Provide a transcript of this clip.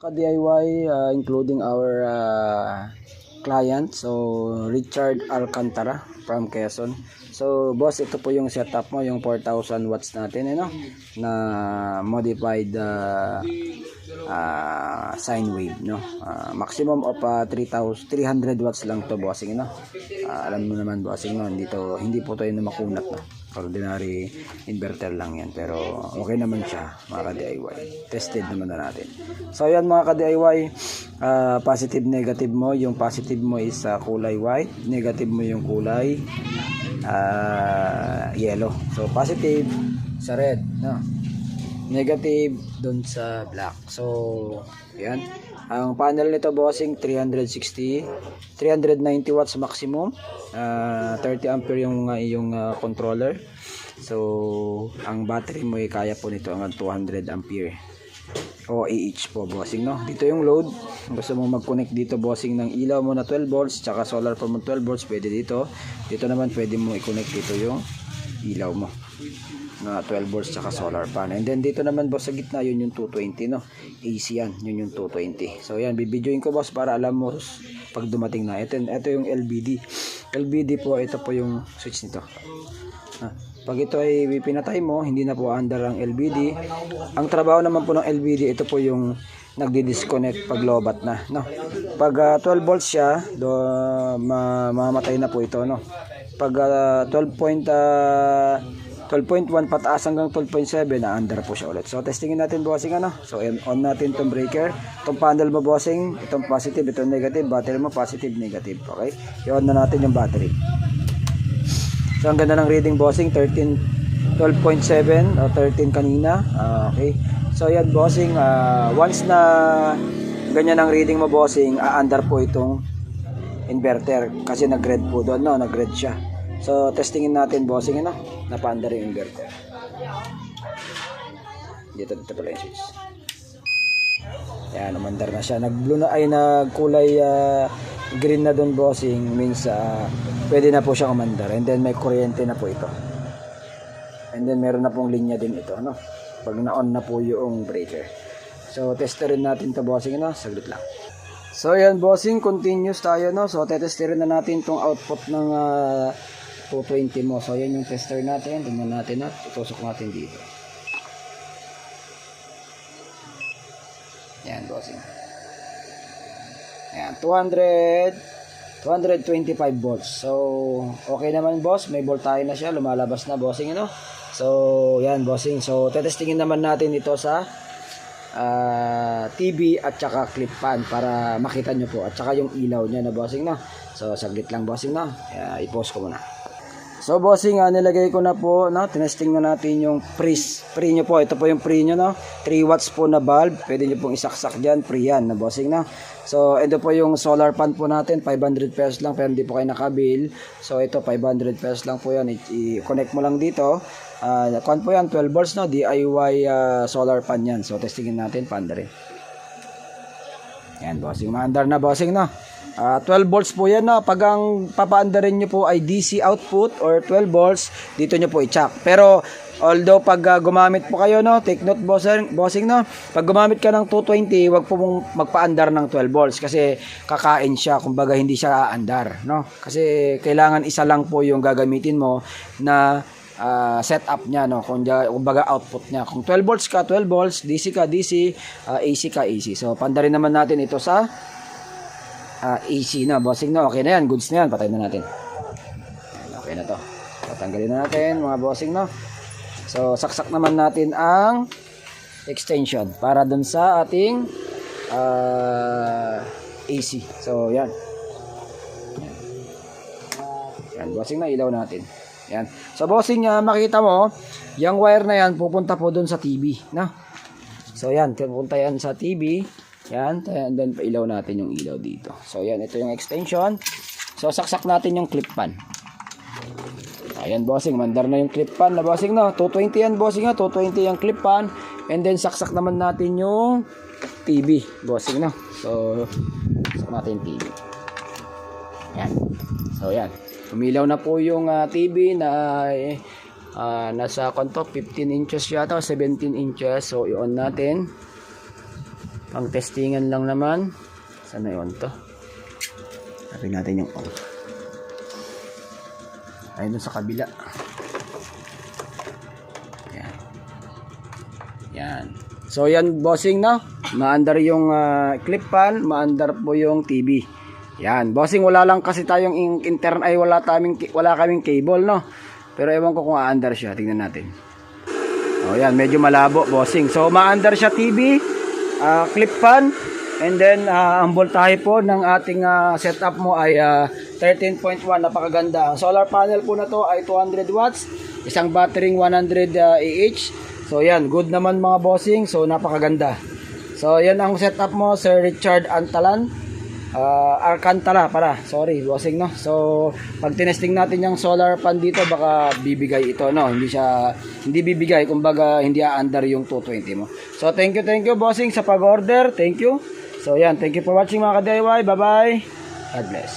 Ka-DIY, including our client, so Richard Alcantara from Quezon. So boss, ito po yung setup mo, yung 4,000 watts natin, na modified sine wave, maximum of 300 watts lang to, bossing, alam mo naman, bossing, hindi po tayo na makunat, ordinary inverter lang yan, pero okay naman siya, mga ka-DIY, tested naman na natin. So yan, mga ka-DIY, positive negative mo, yung positive mo is kulay white, negative mo yung kulay yellow. So positive sa red, negative dun sa black. So yan, ang panel nito, bossing, 390 watts maximum, 30 ampere yung controller. So ang battery mo ay kaya po nito hanggang 200 ampere o AH po, bossing, dito yung load. Gusto mo mag-connect dito, bossing, ng ilaw mo na 12 volts tsaka solar po mo 12 volts, pwede dito. Dito naman pwede mo i-connect dito yung ilaw mo na 12 volts tsaka solar pan. And then dito naman, boss, sa gitna, yun yung 220, AC yan, yun yung 220. So yan, bibidyoin ko, boss, para alam mo pag dumating na. Ito yung LBD po, ito po yung switch nito. Pag ito ay pinatay mo, hindi na po under ang LBD. Ang trabaho naman po ng LBD, ito po yung nagdi-disconnect pag lobat na, Pag 12 volts siya, mamatay na po ito, Pag 12.1 pataas hanggang 12.7, na under po siya ulit. So testingin natin, bossing, So on natin itong breaker, itong panel mo, bossing, itong positive, itong negative, battery mo positive, negative. Okay, i-on na natin yung battery. So ang ganda ng reading, bossing, 12.7 o 13 kanina. Okay, so yan, bossing, once na ganyan ang reading mo, bossing, under po itong inverter kasi nag-red po doon, nag-red siya. So testingin natin, bossing, napa-under yung inverter. Dito pala yung switch. Yan, umandar na siya. Nag-blue na, ay nagkulay green na doon, bossing, means pwede na po siyang umandar. And then may kuryente na po ito. And then meron na pong linya din ito, pag na-on na po yung breaker. So testerin natin to, bossing, saglit lang. So yan, bossing, continuous tayo, So tetesterin na natin tong output ng 220 mo. So yan yung tester natin. Tingnan natin, tutusok natin dito. Yan, bossing. Yan, 225 volts. So okay naman, boss, may voltahe na siya, lumalabas na, bossing, So yan, bossing. So tetestingin naman natin ito sa TV at saka clip fan para makita nyo po, at saka yung ilaw nya na, bossing, So saglit lang, bossing, i-pause ko muna. So bossing, nilagay ko na po, tinesting na natin yung pre nyo po. Ito po yung pre nyo, 3 watts po na bulb, pwede nyo pong isaksak dyan, pre yan, bossing, So ito po yung solar pan po natin, 500 pesos lang, pero hindi po kayo nakabil. So ito 500 pesos lang po yan, i-connect mo lang dito. Kuan po yan, 12 volts, DIY solar pan yan. So testingin natin, panda rin. Yan, bossing, maandar na, bossing, 12 volts po yan, Pag ang papaandarin nyo po ay DC output or 12 volts, dito nyo po i-check. Pero although pag gumamit po kayo, take note, bossing, pag gumamit ka ng 220, wag po mong magpaandar ng 12 volts kasi kakain siya, kumbaga hindi siya aandar, Kasi kailangan isa lang po yung gagamitin mo na setup niya, kumbaga output niya. Kung 12 volts ka, 12 volts, DC ka, DC, AC ka, AC. So pandarin naman natin ito sa AC na, bossing, okay na yan, goods na yan, patayin na natin. Okay na to, patanggalin na natin, mga bossing, So saksak naman natin ang extension para dun sa ating AC. So yan, bossing, ilaw natin. Yan. So bossing, makita mo, yung wire na yan pupunta po dun sa TV, So yan, pupunta yan sa TV. Yan, and then pailaw natin yung ilaw dito. So yan, ito yung extension. So saksak natin yung clip pan. Ayan, bossing, mandar na yung clip pan na, bossing, 220 yan, bossing, 220 yung clip pan. And then saksak naman natin yung TV, bossing, So saksak natin yung TV. Yan. So yan, umilaw na po yung TV na nasa 15 inches yata, 17 inches. So i-on natin. Pang testingan lang naman. Saan na yun to? Sabi natin yung on. Ayun dun sa kabila. Yan. Yan. So yan bossing no. Maandar yung clip fan, maandar po yung TV. Yan, bossing wala lang kasi tayong wala kaming cable no. Pero ewan ko kung aandar siya, tingnan natin. Oh yan, medyo malabo bossing. So maandar siya TV, clip fan, and then ang voltahe po ng ating setup mo ay 13.1, napakaganda. Ang solar panel po na to ay 200 watts, isang battery 100 Ah. So yan, good naman mga bossing, so napakaganda. So yan ang setup mo, Sir Richard Antalan. Alcantara pala, sorry bossing no. So pag tinesting natin yung solar pan dito, baka bibigay ito no, hindi bibigay, kumbaga hindi aandar yung 220 mo. So thank you bossing sa pag-order, thank you. So yan, thank you for watching mga ka-DIY, bye bye, God bless.